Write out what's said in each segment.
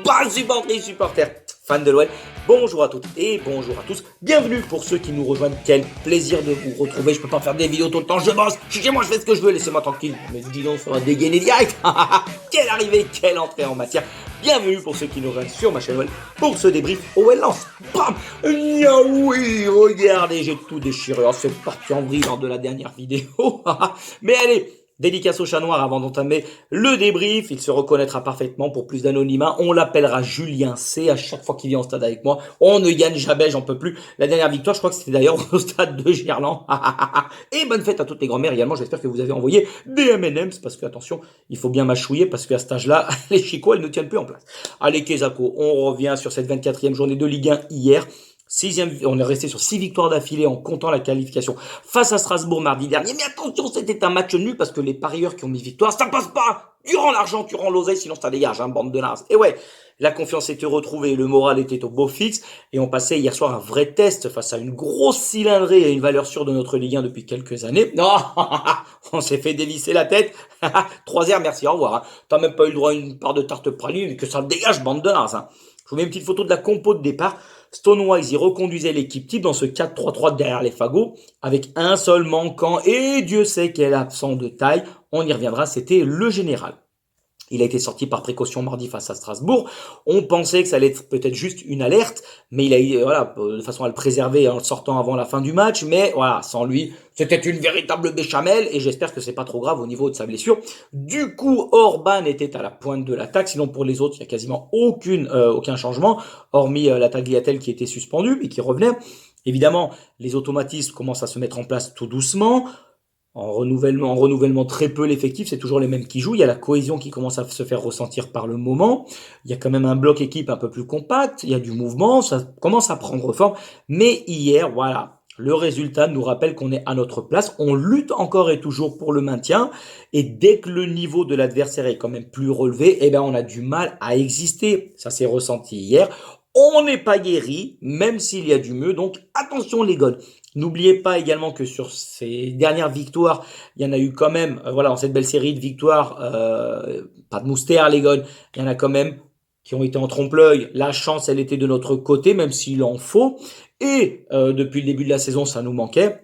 Bonne supportrice, supporters, fans de l'OL, bonjour à toutes et bonjour à tous. Bienvenue pour ceux qui nous rejoignent. Quel plaisir de vous retrouver. Je peux pas faire des vidéos tout le temps, je bosse. Je suis chez moi, je fais ce que je veux, laissez-moi tranquille. Mais dis donc, ça va dégainer direct. Quelle arrivée, quelle entrée en matière. Bienvenue pour ceux qui nous rejoignent sur ma chaîne OL pour ce débrief OL Lens. Bam, oui, regardez, j'ai tout déchiré. Oh, c'est parti en vrille lors de la dernière vidéo. Mais allez. Dédicace au chat noir avant d'entamer le débrief. Il se reconnaîtra parfaitement pour plus d'anonymat. On l'appellera Julien C. À chaque fois qu'il vient au stade avec moi. On ne gagne jamais, j'en peux plus. La dernière victoire, je crois que c'était d'ailleurs au stade de Gerland. Et bonne fête à toutes les grand-mères également. J'espère que vous avez envoyé des M&M's parce que, attention, il faut bien mâchouiller parce qu'à cet âge-là, les chicots, elles ne tiennent plus en place. Allez, Kezako, on revient sur cette 24e journée de Ligue 1 hier. On est resté sur 6 victoires d'affilée en comptant la qualification face à Strasbourg mardi dernier. Mais attention, c'était un match nul parce que les parieurs qui ont mis victoire, ça passe pas. Tu rends l'argent, tu rends l'oseille, sinon ça dégage, hein, bande de nazes. Et ouais, la confiance était retrouvée, le moral était au beau fixe et on passait hier soir un vrai test face à une grosse cylindrée et une valeur sûre de notre Ligue 1 depuis quelques années. Non, on s'est fait dévisser la tête. 3-0, merci, au revoir. Hein. T'as même pas eu le droit à une part de tarte praline, que ça dégage, bande de nazes. Hein. Je vous mets une petite photo de la compo de départ. Stonewise, il reconduisait l'équipe type dans ce 4-3-3 derrière les fagots, avec un seul manquant, et Dieu sait quel absent de taille, on y reviendra, c'était le général. Il a été sorti par précaution mardi face à Strasbourg. On pensait que ça allait être peut-être juste une alerte, mais il a eu, voilà, de façon à le préserver en le sortant avant la fin du match. Mais voilà, sans lui, c'était une véritable béchamel et j'espère que c'est pas trop grave au niveau de sa blessure. Du coup, Orban était à la pointe de l'attaque. Sinon, pour les autres, il y a quasiment aucun changement, hormis la Tagliatelle qui était suspendue et qui revenait. Évidemment, les automatismes commencent à se mettre en place tout doucement. En renouvellement très peu l'effectif, c'est toujours les mêmes qui jouent. Il y a la cohésion qui commence à se faire ressentir par le moment. Il y a quand même un bloc équipe un peu plus compact. Il y a du mouvement, ça commence à prendre forme. Mais hier, voilà, le résultat nous rappelle qu'on est à notre place. On lutte encore et toujours pour le maintien. Et dès que le niveau de l'adversaire est quand même plus relevé, eh ben on a du mal à exister. Ça s'est ressenti hier. On n'est pas guéri, même s'il y a du mieux. Donc attention les gars. N'oubliez pas également que sur ces dernières victoires, il y en a eu quand même, voilà, en cette belle série de victoires, pas de moustières les gars, il y en a quand même qui ont été en trompe-l'œil. La chance, elle était de notre côté, même s'il en faut. Et depuis le début de la saison, ça nous manquait.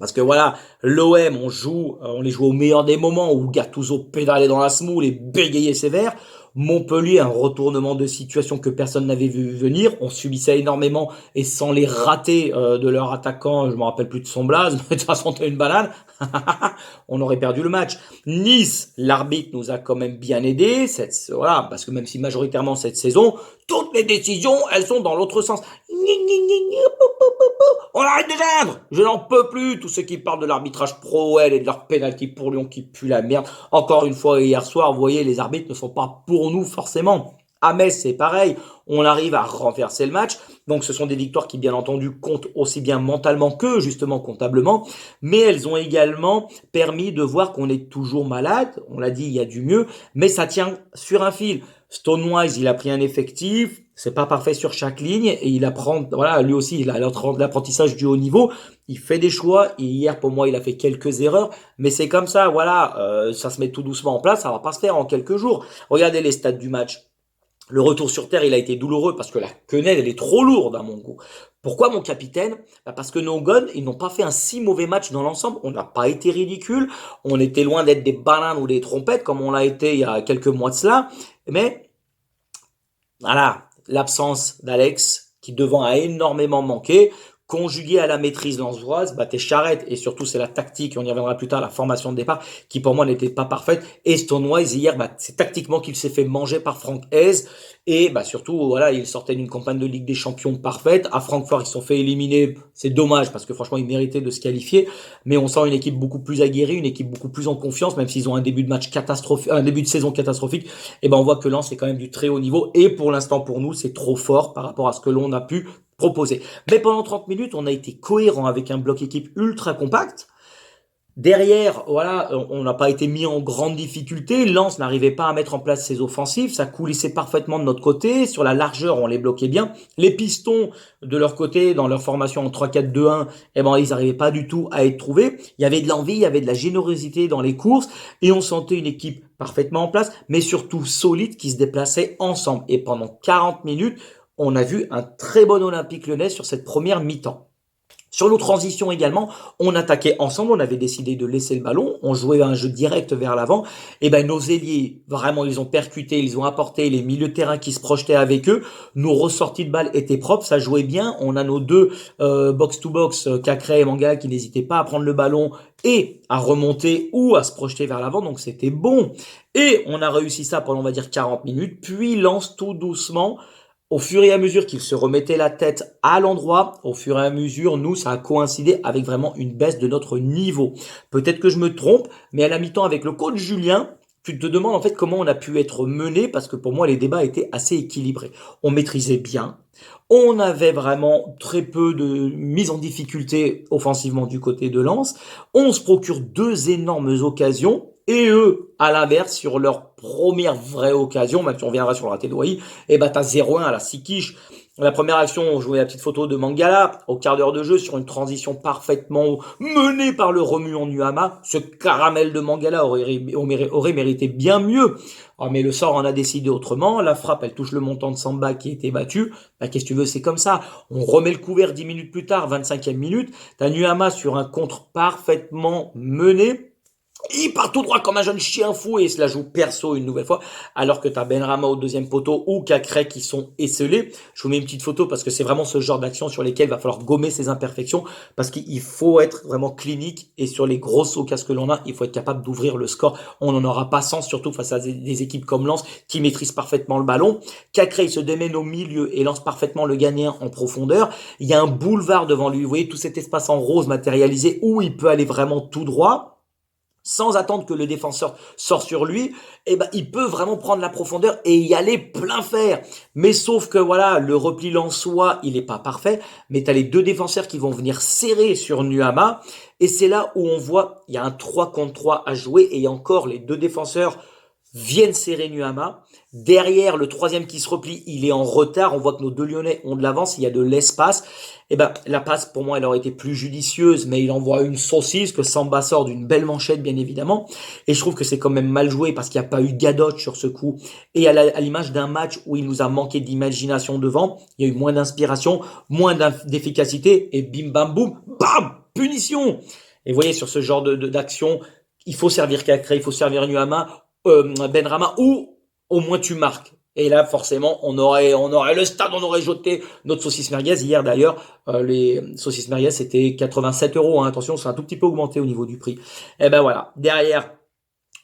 Parce que voilà, l'OM, on les joue au meilleur des moments où Gattuso pédalait dans la semoule et bégayait sévère. Montpellier, un retournement de situation que personne n'avait vu venir. On subissait énormément et sans les rater de leur attaquant, je me rappelle plus de son blaze, mais de toute façon, t'as une banane. On aurait perdu le match. Nice, l'arbitre nous a quand même bien aidé. Voilà, parce que même si majoritairement cette saison, toutes les décisions, elles sont dans l'autre sens. On arrête de geindre. Je n'en peux plus. Tous ceux qui parlent de l'arbitrage pro-OL et de leur pénalty pour Lyon qui pue la merde. Encore une fois, hier soir, vous voyez, les arbitres ne sont pas pour nous forcément. À Metz, c'est pareil. On arrive à renverser le match. Donc, ce sont des victoires qui, bien entendu, comptent aussi bien mentalement que, justement, comptablement. Mais elles ont également permis de voir qu'on est toujours malade. On l'a dit, il y a du mieux. Mais ça tient sur un fil. Stonewise, il a pris un effectif. C'est pas parfait sur chaque ligne. Et il apprend, voilà, lui aussi, il a l'apprentissage du haut niveau. Il fait des choix. Et hier, pour moi, il a fait quelques erreurs. Mais c'est comme ça, voilà. Ça se met tout doucement en place. Ça va pas se faire en quelques jours. Regardez les stats du match. Le retour sur terre, il a été douloureux parce que la quenelle, elle est trop lourde à mon goût. Pourquoi mon capitaine? Parce que nos guns, ils n'ont pas fait un si mauvais match dans l'ensemble. On n'a pas été ridicule. On était loin d'être des bananes ou des trompettes comme on l'a été il y a quelques mois de cela. Mais voilà, l'absence d'Alex qui devant a énormément manqué. Conjugué à la maîtrise lensoise, bah tes charrettes et surtout c'est la tactique, on y reviendra plus tard, la formation de départ qui pour moi n'était pas parfaite. Et Stonewise hier, bah c'est tactiquement qu'il s'est fait manger par Franck Hez et bah surtout voilà il sortait d'une campagne de Ligue des Champions parfaite. À Francfort ils se sont fait éliminer, c'est dommage parce que franchement ils méritaient de se qualifier, mais on sent une équipe beaucoup plus aguerrie, une équipe beaucoup plus en confiance, même s'ils ont un début de match catastrophique, un début de saison catastrophique. Et ben on voit que Lens est quand même du très haut niveau et pour l'instant pour nous c'est trop fort par rapport à ce que l'on a pu proposer. Mais pendant 30 minutes, on a été cohérent avec un bloc équipe ultra compact. Derrière, voilà, on n'a pas été mis en grande difficulté. Lens n'arrivait pas à mettre en place ses offensives. Ça coulissait parfaitement de notre côté. Sur la largeur, on les bloquait bien. Les pistons, de leur côté, dans leur formation en 3-4-2-1, eh ben, ils n'arrivaient pas du tout à être trouvés. Il y avait de l'envie, il y avait de la générosité dans les courses. Et on sentait une équipe parfaitement en place, mais surtout solide, qui se déplaçait ensemble. Et pendant 40 minutes, on a vu un très bon Olympique Lyonnais sur cette première mi-temps. Sur nos transitions également, on attaquait ensemble, on avait décidé de laisser le ballon, on jouait un jeu direct vers l'avant, et ben nos ailiers, vraiment, ils ont percuté, ils ont apporté les milieux de terrain qui se projetaient avec eux, nos ressorties de balles étaient propres, ça jouait bien, on a nos deux box-to-box, Cacré et Mangala, qui n'hésitaient pas à prendre le ballon et à remonter ou à se projeter vers l'avant, donc c'était bon. Et on a réussi ça pendant, on va dire, 40 minutes, puis lance tout doucement. Au fur et à mesure qu'il se remettait la tête à l'endroit, au fur et à mesure, nous, ça a coïncidé avec vraiment une baisse de notre niveau. Peut-être que je me trompe, mais à la mi-temps avec le coach Julien, tu te demandes en fait comment on a pu être mené, parce que pour moi, les débats étaient assez équilibrés. On maîtrisait bien, on avait vraiment très peu de mise en difficulté offensivement du côté de Lens, on se procure deux énormes occasions, et eux, à l'inverse, sur leur première vraie occasion, même si on reviendra sur le raté de Wai, et bah t'as 0-1 à la Sikish. La première action, on jouait la petite photo de Mangala, au quart d'heure de jeu, sur une transition parfaitement menée par le remuant Nuama. Ce caramel de Mangala aurait mérité bien mieux. Oh, mais le sort en a décidé autrement. La frappe, elle touche le montant de Samba qui était battu. Bah, qu'est-ce que tu veux, c'est comme ça. On remet le couvert 10 minutes plus tard, 25e minute. T'as Nuama sur un contre parfaitement mené. Il part tout droit comme un jeune chien fou et il se la joue perso une nouvelle fois, alors que t'as Benrahma au deuxième poteau ou Cacré qui sont esselés. Je vous mets une petite photo parce que c'est vraiment ce genre d'action sur lesquelles il va falloir gommer ses imperfections, parce qu'il faut être vraiment clinique, et sur les grosses occasions que l'on a, il faut être capable d'ouvrir le score. On n'en aura pas sens, surtout face à des équipes comme Lens qui maîtrisent parfaitement le ballon. Cacré, il se démène au milieu et lance parfaitement le gagnant en profondeur. Il y a un boulevard devant lui, vous voyez tout cet espace en rose matérialisé où il peut aller vraiment tout droit sans attendre que le défenseur sorte sur lui, eh ben, il peut vraiment prendre la profondeur et y aller plein fer. Mais sauf que voilà, le repli lensois, il est pas parfait, mais t'as les deux défenseurs qui vont venir serrer sur Nuama, et c'est là où on voit, il y a un 3 contre 3 à jouer, et encore, les deux défenseurs viennent serrer Nuama. Derrière, le troisième qui se replie, il est en retard. On voit que nos deux Lyonnais ont de l'avance, il y a de l'espace. Et ben, la passe, pour moi, elle aurait été plus judicieuse, mais il envoie une saucisse, que Samba sort d'une belle manchette, bien évidemment. Et je trouve que c'est quand même mal joué parce qu'il n'y a pas eu Gadot sur ce coup. Et à l'image d'un match où il nous a manqué d'imagination devant, il y a eu moins d'inspiration, moins d'efficacité, et bim bam boum, bam, punition. Et vous voyez, sur ce genre d'action, il faut servir Cacré, il faut servir Nuama, Benrahma, ou au moins tu marques. Et là, forcément, on aurait le stade, on aurait jeté notre saucisse merguez. Hier, d'ailleurs, les saucisses merguez, c'était 87 euros. Hein. Attention, c'est un tout petit peu augmenté au niveau du prix. Et ben voilà. Derrière,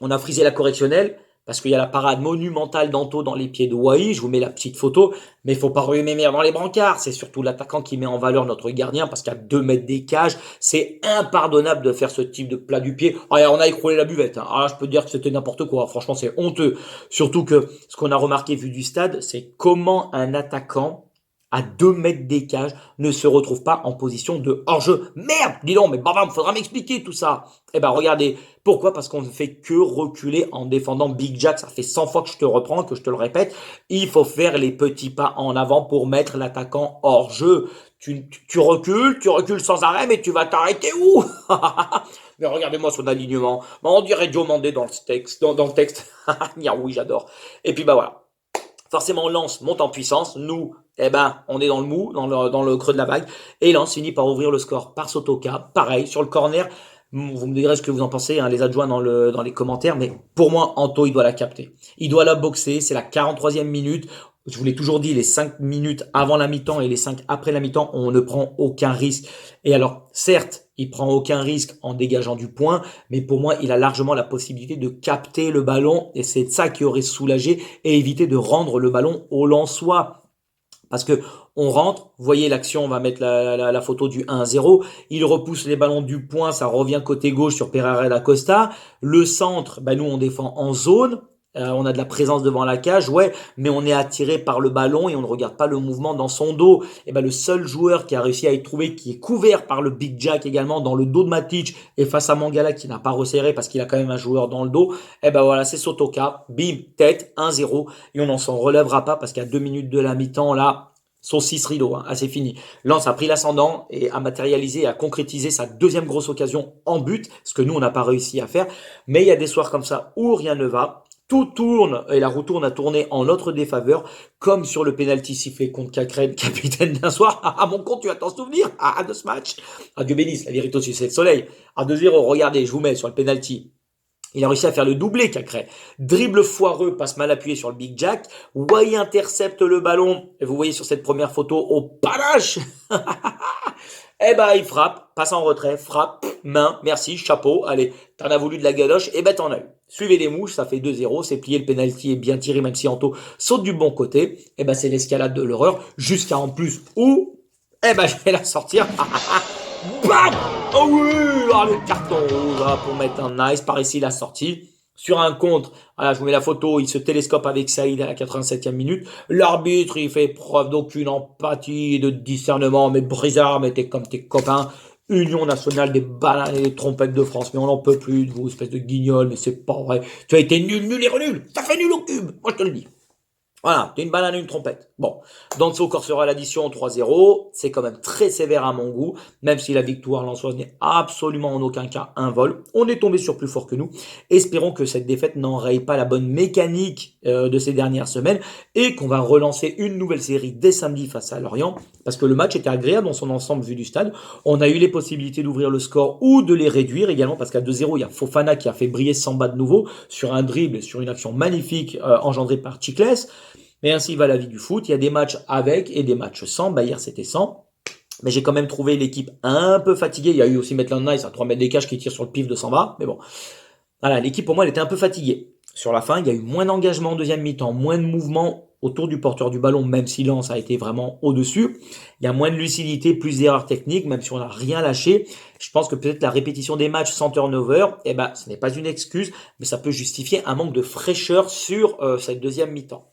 on a frisé la correctionnelle parce qu'il y a la parade monumentale d'Anto dans les pieds de Wai. Je vous mets la petite photo, mais il faut pas ruer mes mères dans les brancards. C'est surtout l'attaquant qui met en valeur notre gardien parce qu'à 2 mètres des cages, c'est impardonnable de faire ce type de plat du pied. Ah, on a écroulé la buvette. Hein. Ah, je peux te dire que c'était n'importe quoi. Franchement, c'est honteux. Surtout que ce qu'on a remarqué vu du stade, c'est comment un attaquant à 2 mètres des cages ne se retrouve pas en position de hors-jeu. Merde, dis donc, mais bam, faudra m'expliquer tout ça. Eh ben regardez, pourquoi? Parce qu'on ne fait que reculer en défendant Big Jack. Ça fait 100 fois que je te reprends, que je te le répète. Il faut faire les petits pas en avant pour mettre l'attaquant hors-jeu. Tu recules sans arrêt, mais tu vas t'arrêter où? Mais regardez-moi son alignement. On dirait Joe Mandé dans le texte. Dans le texte. Oui, j'adore. Et puis bah voilà. Forcément, Lens monte en puissance. Nous, eh ben, on est dans le mou, dans le creux de la vague. Et Lens finit par ouvrir le score par Sotoka. Pareil, sur le corner. Vous me direz ce que vous en pensez, hein, les adjoints dans les commentaires. Mais pour moi, Anto, il doit la capter. Il doit la boxer. C'est la 43e minute. Je vous l'ai toujours dit, les 5 minutes avant la mi-temps et les 5 après la mi-temps, on ne prend aucun risque. Et alors, certes, il prend aucun risque en dégageant du point, mais pour moi, il a largement la possibilité de capter le ballon, et c'est ça qui aurait soulagé et évité de rendre le ballon au Lensois. Parce que on rentre, vous voyez l'action, on va mettre la photo du 1-0, il repousse les ballons du point, ça revient côté gauche sur Pereira da Costa, le centre, nous on défend en zone, On a de la présence devant la cage, ouais, mais on est attiré par le ballon et on ne regarde pas le mouvement dans son dos. Et ben le seul joueur qui a réussi à y trouver, qui est couvert par le Big Jack également dans le dos de Matic et face à Mangala qui n'a pas resserré parce qu'il a quand même un joueur dans le dos, et ben voilà, c'est Sotoka, bim, tête, 1-0 et on n'en s'en relèvera pas parce qu'à 2 minutes de la mi-temps, là, saucisse rideau, hein, c'est fini. Lens a pris l'ascendant et a matérialisé, a concrétisé sa deuxième grosse occasion en but, ce que nous on n'a pas réussi à faire. Mais il y a des soirs comme ça où rien ne va. Tout tourne et la roue tourne à tourner en notre défaveur, comme sur le penalty sifflé contre Cacrène, capitaine d'un soir. À mon compte, tu vas t'en souvenir de ce match. Dieu bénisse, la vérité aussi, c'est le soleil. À 2-0, regardez, je vous mets sur le penalty. Il a réussi à faire le doublé, Cacré. Dribble foireux, passe mal appuyé sur le Big Jack. Wai intercepte le ballon. Et vous voyez sur cette première photo, au panache. Eh ben, il frappe, passe en retrait, frappe, main, merci, chapeau. Allez, t'en as voulu de la gadoche, et ben t'en as eu. Suivez les mouches, ça fait 2-0, c'est plié, le penalty est bien tiré, même si Anto saute du bon côté. Eh ben, c'est l'escalade de l'horreur, jusqu'à en plus où, eh ben, je vais la sortir. Bam! Oh oui! Le carton rouge pour mettre un nice. Par ici, la sortie. Sur un contre, voilà, je vous mets la photo, il se télescope avec Saïd à la 87e minute. L'arbitre, il fait preuve d'aucune empathie, de discernement. Mais Brizard, mais t'es comme tes copains. Union nationale des bananes et des trompettes de France. Mais on n'en peut plus de vous, espèce de guignol. Mais c'est pas vrai. Tu as été nul, nul et renul. T'as fait nul au cube. Moi, je te le dis. Voilà, t'es une banane et une trompette. Bon, Danso corsera l'addition 3-0. C'est quand même très sévère à mon goût, même si la victoire lensoise n'est absolument en aucun cas un vol. On est tombé sur plus fort que nous. Espérons que cette défaite n'enraye pas la bonne mécanique de ces dernières semaines et qu'on va relancer une nouvelle série dès samedi face à Lorient, parce que le match était agréable dans son ensemble vu du stade. On a eu les possibilités d'ouvrir le score ou de les réduire également, parce qu'à 2-0, il y a Fofana qui a fait briller Samba de nouveau sur un dribble, sur une action magnifique engendrée par Chicles. Mais ainsi va la vie du foot. Il y a des matchs avec et des matchs sans. Bah, hier, c'était sans. Mais j'ai quand même trouvé l'équipe un peu fatiguée. Il y a eu aussi Maitland Nice à 3 mètres des cages qui tire sur le pif de Samba. Mais bon. Voilà, l'équipe, pour moi, elle était un peu fatiguée. Sur la fin, il y a eu moins d'engagement en deuxième mi-temps, moins de mouvement autour du porteur du ballon, même si Lens a été vraiment au-dessus. Il y a moins de lucidité, plus d'erreurs techniques, même si on n'a rien lâché. Je pense que peut-être la répétition des matchs sans turnover, eh ben, ce n'est pas une excuse, mais ça peut justifier un manque de fraîcheur sur cette deuxième mi-temps.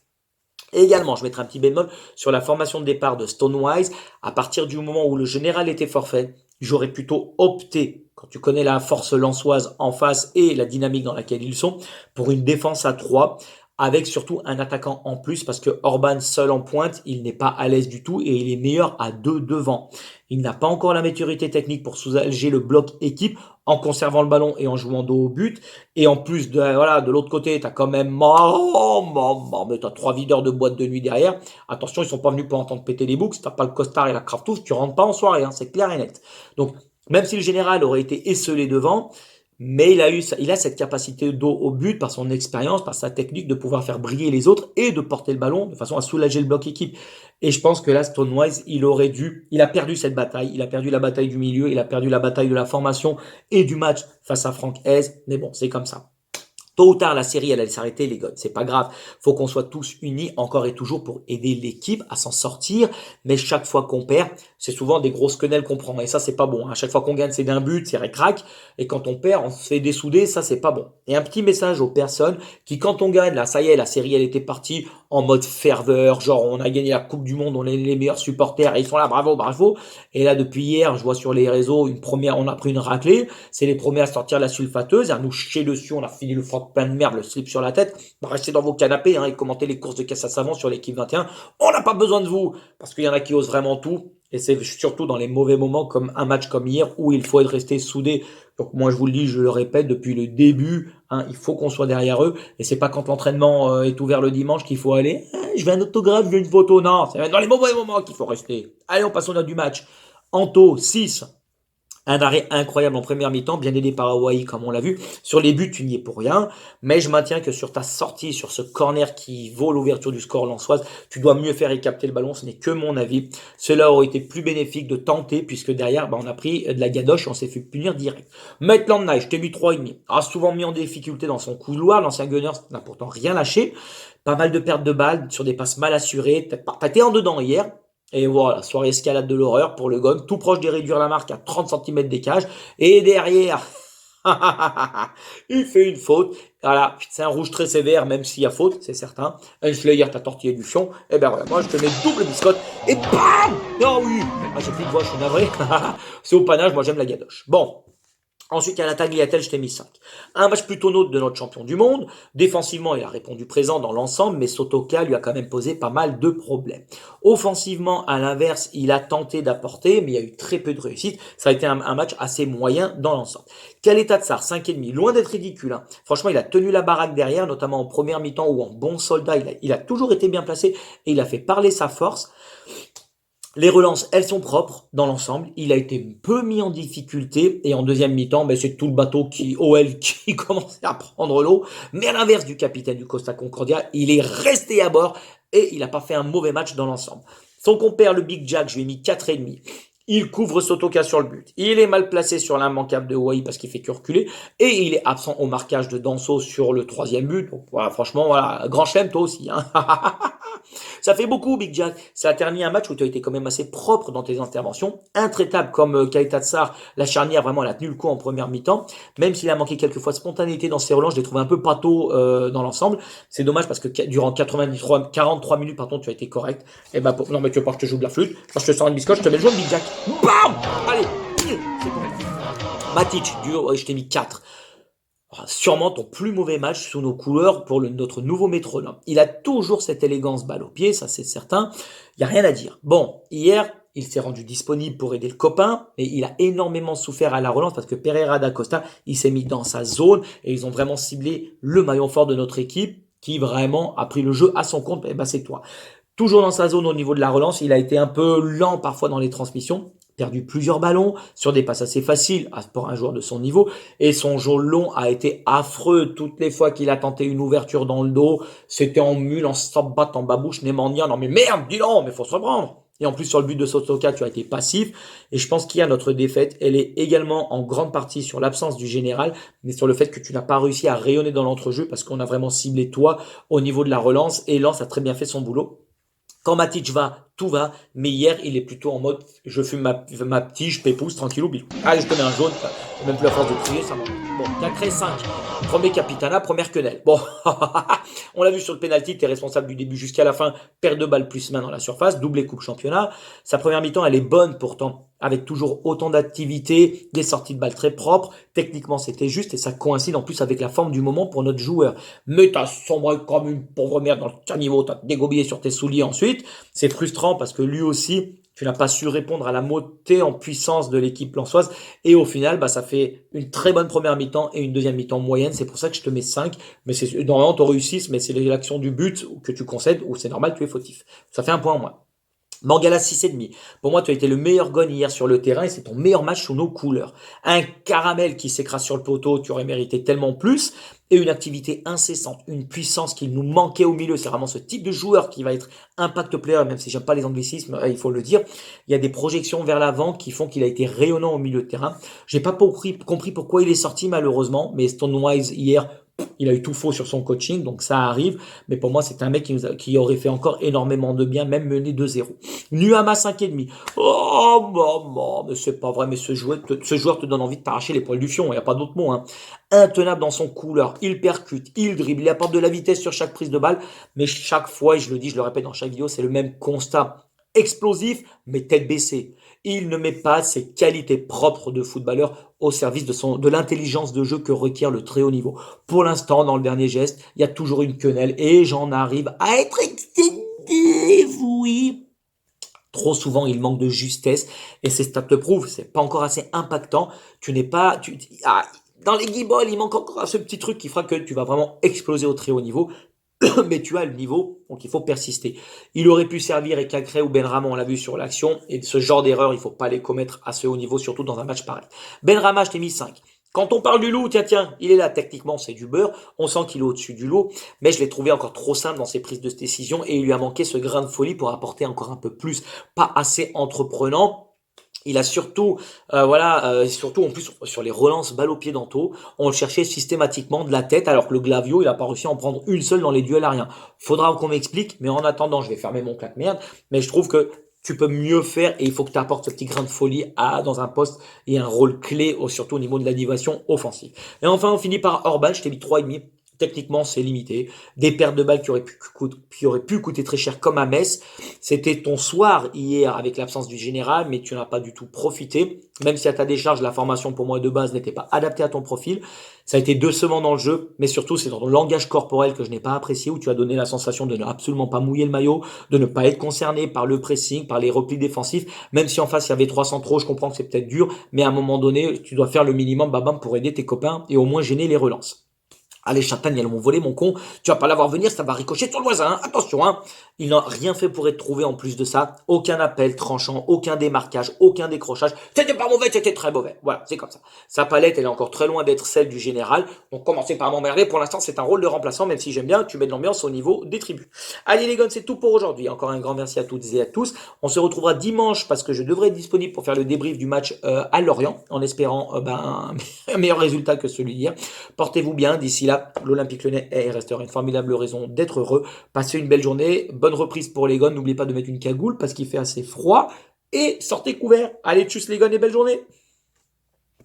Et également, je mettrai un petit bémol sur la formation de départ de Stonewise. À partir du moment où le général était forfait, j'aurais plutôt opté, quand tu connais la force lensoise en face et la dynamique dans laquelle ils sont, pour une défense à 3, avec surtout un attaquant en plus, parce que Orban seul en pointe, il n'est pas à l'aise du tout et il est meilleur à 2 devant. Il n'a pas encore la maturité technique pour soulager le bloc équipe en conservant le ballon et en jouant dos au but. Et en plus, de l'autre côté, t'as quand même, mais t'as 3 videurs de boîte de nuit derrière. Attention, ils sont pas venus pour entendre péter les boucs. Si t'as pas le costard et la craftouf, tu rentres pas en soirée, hein, c'est clair et net. Donc, même si le général aurait été esselé devant, mais il a cette capacité d'eau au but par son expérience, par sa technique de pouvoir faire briller les autres et de porter le ballon de façon à soulager le bloc équipe. Et je pense que là, Stonewise, il a perdu cette bataille. Il a perdu la bataille du milieu, il a perdu la bataille de la formation et du match face à Franck Hez. Mais bon, c'est comme ça. Tôt ou tard, la série, elle allait s'arrêter, les gars. C'est pas grave. Faut qu'on soit tous unis encore et toujours pour aider l'équipe à s'en sortir. Mais chaque fois qu'on perd, c'est souvent des grosses quenelles qu'on prend. Et ça, c'est pas bon. À chaque fois qu'on gagne, c'est d'un but, c'est récrac. Et quand on perd, on se fait dessouder. Ça, c'est pas bon. Et un petit message aux personnes qui, quand on gagne, là, ça y est, la série, elle était partie en mode ferveur. Genre, on a gagné la Coupe du Monde, on est les meilleurs supporters. Et ils sont là, bravo, bravo. Et là, depuis hier, je vois sur les réseaux on a pris une raclée. C'est les premiers à sortir la sulfateuse, à nous chier dessus. On a fini le froc plein de merde, le slip sur la tête. Restez dans vos canapés et commentez les courses de caisse à savon sur l'équipe 21. On n'a pas besoin de vous parce qu'il y en a qui osent vraiment tout. Et c'est surtout dans les mauvais moments comme un match comme hier où il faut être resté soudé. Donc moi je vous le dis, je le répète depuis le début, il faut qu'on soit derrière eux. Et c'est pas quand l'entraînement est ouvert le dimanche qu'il faut aller. Je veux un autographe, je veux une photo. Non, c'est dans les mauvais moments qu'il faut rester. Allez, on passe au note du match. Anto 6. Un arrêt incroyable en première mi-temps, bien aidé par Hawaii comme on l'a vu. Sur les buts, tu n'y es pour rien. Mais je maintiens que sur ta sortie, sur ce corner qui vaut l'ouverture du score lensoise, tu dois mieux faire et capter le ballon. Ce n'est que mon avis. Cela aurait été plus bénéfique de tenter puisque derrière, on a pris de la gadoche et on s'est fait punir direct. Maitland Nice, je t'ai mis 3,5. A souvent mis en difficulté dans son couloir. L'ancien Gunners n'a pourtant rien lâché. Pas mal de pertes de balles sur des passes mal assurées. T'as été en dedans hier. Et voilà, soirée escalade de l'horreur pour le GOG, tout proche de réduire la marque à 30 cm des cages. Et derrière, Il fait une faute. Voilà, c'est un rouge très sévère, même s'il y a faute, c'est certain. Un Slayer, t'as tortillé du fion. Et ben voilà, moi je te mets double biscotte. Et BAM! Non, oui! Ah, j'ai plus de voix, je suis navré. C'est au panache, moi j'aime la gadoche. Bon. Ensuite, il y a la Tagliatelle, je t'ai mis 5. Un match plutôt neutre de notre champion du monde. Défensivement, il a répondu présent dans l'ensemble, mais Sotoka lui a quand même posé pas mal de problèmes. Offensivement, à l'inverse, il a tenté d'apporter, mais il y a eu très peu de réussite. Ça a été un match assez moyen dans l'ensemble. Kaleta Tsar, 5,5, loin d'être ridicule. Hein. Franchement, il a tenu la baraque derrière, notamment en première mi-temps ou en bon soldat. Il a toujours été bien placé et il a fait parler sa force. Les relances, elles sont propres dans l'ensemble. Il a été peu mis en difficulté et en deuxième mi-temps, ben, c'est tout le bateau OL qui commençait à prendre l'eau. Mais à l'inverse du capitaine du Costa Concordia, il est resté à bord et il n'a pas fait un mauvais match dans l'ensemble. Son compère, le Big Jack, je lui ai mis 4,5. Il couvre Sotoka sur le but. Il est mal placé sur l'immanquable de Hawaii parce qu'il fait que reculer. Et il est absent au marquage de Danso sur le troisième but. Donc voilà, franchement, voilà, grand chelem toi aussi. Hein. Ça fait beaucoup, Big Jack. Ça a terminé un match où tu as été quand même assez propre dans tes interventions. Intraitable comme Kaleta Tsar, la charnière, vraiment, elle a tenu le coup en première mi-temps. Même s'il a manqué quelques fois de spontanéité dans ses relances, je l'ai trouvé un peu pâteau dans l'ensemble. C'est dommage parce que durant 43 minutes, pardon, tu as été correct. Et ben, non, mais tu veux pas que je te joue de la flûte. Quand je te sors une biscotte, je te mets le jaune, Big Jack. BAM! Allez, c'est correct. Matic, je t'ai mis 4. Sûrement ton plus mauvais match sous nos couleurs pour notre nouveau métronome. Il a toujours cette élégance balle au pied, ça c'est certain. Il n'y a rien à dire. Bon, hier, il s'est rendu disponible pour aider le copain, mais il a énormément souffert à la relance parce que Pereira da Costa, il s'est mis dans sa zone et ils ont vraiment ciblé le maillon fort de notre équipe qui vraiment a pris le jeu à son compte. Et ben c'est toi. Toujours dans sa zone au niveau de la relance, il a été un peu lent parfois dans les transmissions, perdu plusieurs ballons sur des passes assez faciles pour un joueur de son niveau, et son jeu long a été affreux toutes les fois qu'il a tenté une ouverture dans le dos, c'était en mule, en sabbat, en babouche, Némania, non mais merde, dis donc, mais faut se reprendre. Et en plus, sur le but de Sotoka, tu as été passif. Et je pense qu'hier, notre défaite, elle est également en grande partie sur l'absence du général, mais sur le fait que tu n'as pas réussi à rayonner dans l'entrejeu parce qu'on a vraiment ciblé toi au niveau de la relance. Et Lens a très bien fait son boulot. Quand Matic va, tout va. Mais hier, il est plutôt en mode, je fume ma tige, pépouze, tranquillou, bilou. Allez, je te mets un jaune. J'ai même plus la force de crier, ça va. Bon, Cacré 5. Premier capitana, première quenelle. Bon, on l'a vu sur le penalty, t'es responsable du début jusqu'à la fin. Perte de balle plus main dans la surface, doublé coupe championnat. Sa première mi-temps, elle est bonne pourtant, avec toujours autant d'activité, des sorties de balles très propres. Techniquement, c'était juste et ça coïncide en plus avec la forme du moment pour notre joueur. Mais t'as sombré comme une pauvre merde dans le caniveau, t'as dégobillé sur tes souliers ensuite. C'est frustrant parce que lui aussi, tu n'as pas su répondre à la montée en puissance de l'équipe lensoise. Et au final, bah, ça fait une très bonne première mi-temps et une deuxième mi-temps moyenne. C'est pour ça que je te mets 5. Mais c'est, normalement, tu réussis, mais c'est l'action du but que tu concèdes ou c'est normal, tu es fautif. Ça fait un point en moins. Mangala 6,5. Pour moi, tu as été le meilleur gun hier sur le terrain et c'est ton meilleur match sous nos couleurs. Un caramel qui s'écrase sur le poteau, tu aurais mérité tellement plus. Et une activité incessante, une puissance qui nous manquait au milieu. C'est vraiment ce type de joueur qui va être impact player, même si j'aime pas les anglicismes, il faut le dire. Il y a des projections vers l'avant qui font qu'il a été rayonnant au milieu de terrain. J'ai pas compris pourquoi il est sorti malheureusement, mais Stonewise hier, il a eu tout faux sur son coaching, donc ça arrive. Mais pour moi, c'est un mec qui aurait fait encore énormément de bien, même mené 2-0. Nuama 5,5. Oh, maman, mais c'est pas vrai, mais ce joueur te donne envie de t'arracher les poils du fion, il n'y a pas d'autre mot. Hein. Intenable dans son couleur, il percute, il dribble, il apporte de la vitesse sur chaque prise de balle, mais chaque fois, et je le dis, je le répète dans chaque vidéo, c'est le même constat. Explosif, mais tête baissée. Il ne met pas ses qualités propres de footballeur au service de l'intelligence de jeu que requiert le très haut niveau. Pour l'instant, dans le dernier geste, il y a toujours une quenelle et j'en arrive à être excédé, oui. Trop souvent, il manque de justesse et ces stats te prouvent, c'est pas encore assez impactant. Tu n'es pas, dans les guibolles, il manque encore ce petit truc qui fera que tu vas vraiment exploser au très haut niveau. Mais tu as le niveau, donc il faut persister. Il aurait pu servir et Cacré ou Benrahma, on l'a vu sur l'action, et ce genre d'erreur, il faut pas les commettre à ce haut niveau, surtout dans un match pareil. Benrahma, je t'ai mis 5. Quand on parle du loup, tiens, il est là, techniquement, c'est du beurre, on sent qu'il est au-dessus du lot, mais je l'ai trouvé encore trop simple dans ses prises de décision, et il lui a manqué ce grain de folie pour apporter encore un peu plus, pas assez entreprenant. Il a surtout, surtout en plus sur les relances balle au pied d'Anto, on le cherchait systématiquement de la tête, alors que le Glavio, il a pas réussi à en prendre une seule dans les duels aériens. Faudra qu'on m'explique, mais en attendant, je vais fermer mon claque-merde, mais je trouve que tu peux mieux faire et il faut que tu apportes ce petit grain de folie dans un poste et un rôle clé, surtout au niveau de l'animation offensive. Et enfin, on finit par Orban, je t'ai mis 3,5. Techniquement, c'est limité. Des pertes de balles qui auraient pu coûter très cher, comme à Metz. C'était ton soir hier avec l'absence du général, mais tu n'as pas du tout profité. Même si à ta décharge, la formation pour moi de base n'était pas adaptée à ton profil. Ça a été décevant dans le jeu, mais surtout c'est dans ton langage corporel que je n'ai pas apprécié, où tu as donné la sensation de ne absolument pas mouiller le maillot, de ne pas être concerné par le pressing, par les replis défensifs. Même si en face il y avait 300 trop, je comprends que c'est peut-être dur, mais à un moment donné, tu dois faire le minimum, babam, pour aider tes copains et au moins gêner les relances. Allez, Champagne, elles m'ont volé, mon con. Tu vas pas l'avoir venir, ça va ricocher sur le voisin. Hein. Attention, hein. Il n'a rien fait pour être trouvé en plus de ça. Aucun appel tranchant, aucun démarquage, aucun décrochage. C'était pas mauvais, c'était très mauvais. Voilà, c'est comme ça. Sa palette, elle est encore très loin d'être celle du général. Donc, commencez par m'emmerder. Pour l'instant, c'est un rôle de remplaçant, même si j'aime bien, tu mets de l'ambiance au niveau des tribus. Allez, les gars, c'est tout pour aujourd'hui. Encore un grand merci à toutes et à tous. On se retrouvera dimanche parce que je devrais être disponible pour faire le débrief du match à Lorient, en espérant un meilleur résultat que celui d'hier. Portez-vous bien. D'ici là, l'Olympique Lyonnais restera une formidable raison d'être heureux. Passez une belle journée, bonne reprise pour les gars. N'oubliez pas de mettre une cagoule parce qu'il fait assez froid. Et sortez couverts. Allez, tchuss les gars et belle journée.